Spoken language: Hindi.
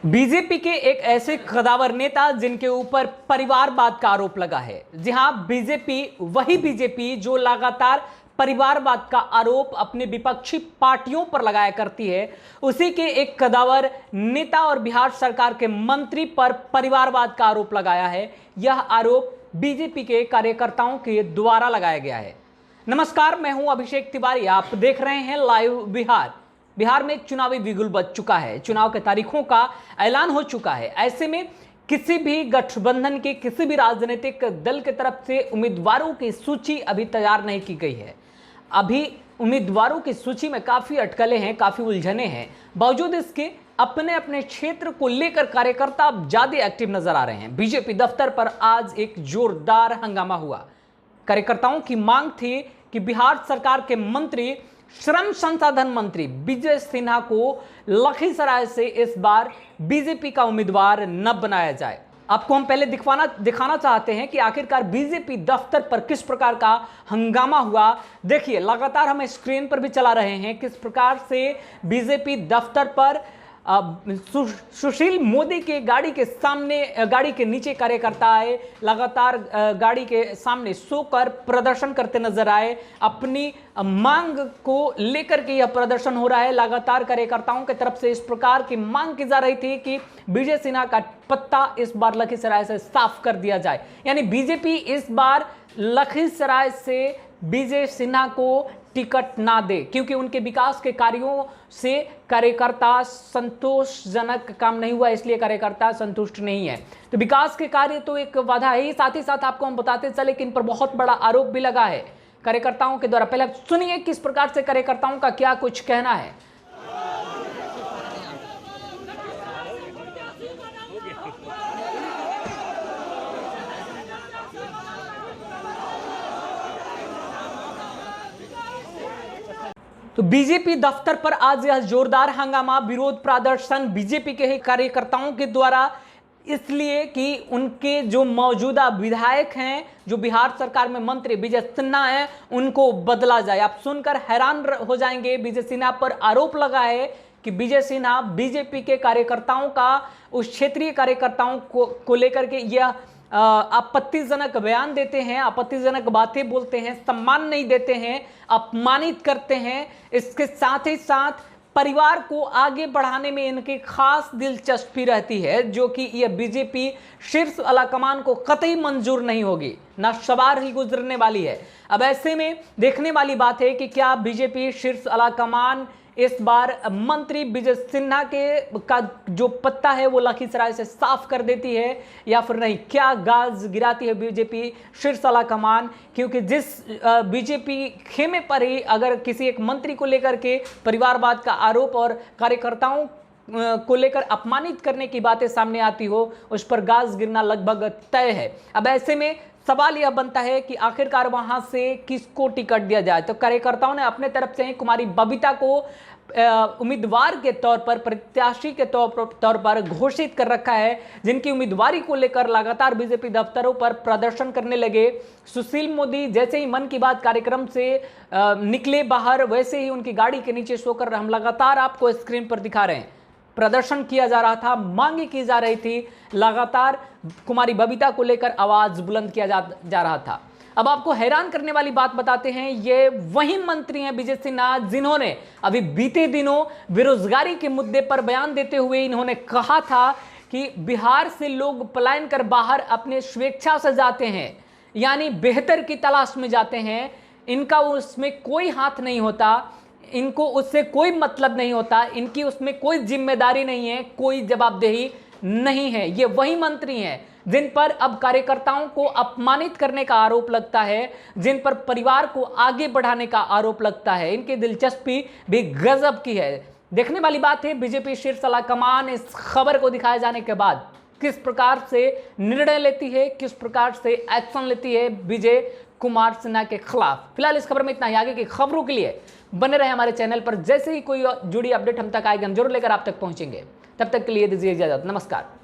बीजेपी के एक ऐसे कदावर नेता जिनके ऊपर परिवारवाद का आरोप लगा है। जी हां, वही बीजेपी जो लगातार परिवारवाद का आरोप अपने विपक्षी पार्टियों पर लगाया करती है, उसी के एक कदावर नेता और बिहार सरकार के मंत्री पर परिवारवाद का आरोप लगाया है। यह आरोप बीजेपी के कार्यकर्ताओं के द्वारा लगाया गया है। नमस्कार, मैं हूं अभिषेक तिवारी। आप देख रहे हैं लाइव बिहार। बिहार में चुनावी बिगुल बज चुका है, चुनाव के तारीखों का ऐलान हो चुका है। ऐसे में किसी भी गठबंधन के किसी भी राजनीतिक दल की तरफ से उम्मीदवारों की सूची अभी तैयार नहीं की गई है। अभी उम्मीदवारों की सूची में काफी अटकलें हैं, काफी उलझने हैं। बावजूद इसके अपने अपने क्षेत्र को लेकर कार्यकर्ता अब ज्यादा एक्टिव नजर आ रहे हैं। बीजेपी दफ्तर पर आज एक जोरदार हंगामा हुआ। कार्यकर्ताओं की मांग थी कि बिहार सरकार के मंत्री, श्रम संसाधन मंत्री विजय सिन्हा को लखीसराय से इस बार बीजेपी का उम्मीदवार न बनाया जाए। आपको हम पहले दिखाना चाहते हैं कि आखिरकार बीजेपी दफ्तर पर किस प्रकार का हंगामा हुआ। देखिए, लगातार हम स्क्रीन पर भी चला रहे हैं किस प्रकार से बीजेपी दफ्तर पर सुशील मोदी के गाड़ी के नीचे कार्यकर्ता आए, लगातार गाड़ी के सामने सोकर प्रदर्शन करते नजर आए। अपनी मांग को लेकर के यह प्रदर्शन हो रहा है। लगातार कार्यकर्ताओं की तरफ से इस प्रकार की मांग की जा रही थी कि विजय सिन्हा का पत्ता इस बार लखीसराय से साफ कर दिया जाए। यानी बीजेपी इस बार लखीसराय से विजय सिन्हा को टिकट ना दे, क्योंकि उनके विकास के कार्यों से कार्यकर्ता संतोषजनक काम नहीं हुआ, इसलिए कार्यकर्ता संतुष्ट नहीं है। तो विकास के कार्य तो एक बाधा है ही, साथ ही साथ आपको हम बताते चले कि इन पर बहुत बड़ा आरोप भी लगा है कार्यकर्ताओं के द्वारा। पहले सुनिए किस प्रकार से कार्यकर्ताओं का क्या कुछ कहना है। तो बीजेपी दफ्तर पर आज यह जोरदार हंगामा, विरोध प्रदर्शन बीजेपी के ही कार्यकर्ताओं के द्वारा, इसलिए कि उनके जो मौजूदा विधायक हैं, जो बिहार सरकार में मंत्री विजय सिन्हा हैं, उनको बदला जाए। आप सुनकर हैरान हो जाएंगे। विजय सिन्हा पर आरोप लगा है कि विजय सिन्हा बीजेपी के कार्यकर्ताओं का, उस क्षेत्रीय कार्यकर्ताओं को लेकर के यह आपत्तिजनक बयान देते हैं, आपत्तिजनक बातें बोलते हैं, सम्मान नहीं देते हैं, अपमानित करते हैं। इसके साथ ही साथ परिवार को आगे बढ़ाने में इनकी खास दिलचस्पी रहती है, जो कि यह बीजेपी शीर्ष आलाकमान को कतई मंजूर नहीं होगी, ना सवार ही गुजरने वाली है। अब ऐसे में देखने वाली बात है कि क्या बीजेपी शीर्ष आलाकमान इस बार मंत्री विजय सिन्हा का जो पत्ता है वो लखीसराय से साफ कर देती है या फिर नहीं। क्या गाज गिराती है बीजेपी शीर्ष आलाकमान, क्योंकि जिस बीजेपी खेमे पर ही अगर किसी एक मंत्री को लेकर के परिवारवाद का आरोप और कार्यकर्ताओं को लेकर अपमानित करने की बातें सामने आती हो, उस पर गाज गिरना लगभग तय है। अब ऐसे में सवाल यह बनता है कि आखिरकार वहां से किसको टिकट दिया जाए। तो कार्यकर्ताओं ने अपने तरफ से कुमारी बबीता को उम्मीदवार के तौर पर, प्रत्याशी के तौर पर घोषित कर रखा है, जिनकी उम्मीदवारी को लेकर लगातार बीजेपी दफ्तरों पर प्रदर्शन करने लगे। सुशील मोदी जैसे ही मन की बात कार्यक्रम से निकले बाहर, वैसे ही उनकी गाड़ी के नीचे सोकर, हम लगातार आपको स्क्रीन पर दिखा रहे हैं, प्रदर्शन किया जा रहा था, मांगे की जा रही थी, लगातार कुमारी बबीता को लेकर आवाज बुलंद किया जा रहा था। अब आपको हैरान करने वाली बात बताते हैं, ये वही मंत्री हैं विजय सिन्हा, जिन्होंने अभी बीते दिनों बेरोजगारी के मुद्दे पर बयान देते हुए इन्होंने कहा था कि बिहार से लोग पलायन कर बाहर अपने स्वेच्छा से जाते हैं, यानी बेहतर की तलाश में जाते हैं, इनका उसमें कोई हाथ नहीं होता, इनको उससे कोई मतलब नहीं होता, इनकी उसमें कोई जिम्मेदारी नहीं है, कोई जवाबदेही नहीं है। ये वही मंत्री हैं जिन पर अब कार्यकर्ताओं को अपमानित करने का आरोप लगता है, जिन पर परिवार को आगे बढ़ाने का आरोप लगता है। इनकी दिलचस्पी भी गजब की है। देखने वाली बात है बीजेपी शीर्ष आलाकमान इस खबर को दिखाए जाने के बाद किस प्रकार से निर्णय लेती है, किस प्रकार से एक्शन लेती है विजय कुमार सिन्हा के खिलाफ। फिलहाल इस खबर में इतना ही। आगे की खबरों के लिए बने रहे हमारे चैनल पर। जैसे ही कोई जुड़ी अपडेट हम तक आएगी, हम जरूर लेकर आप तक पहुंचेंगे। तब तक के लिए दीजिए इजाजत। नमस्कार।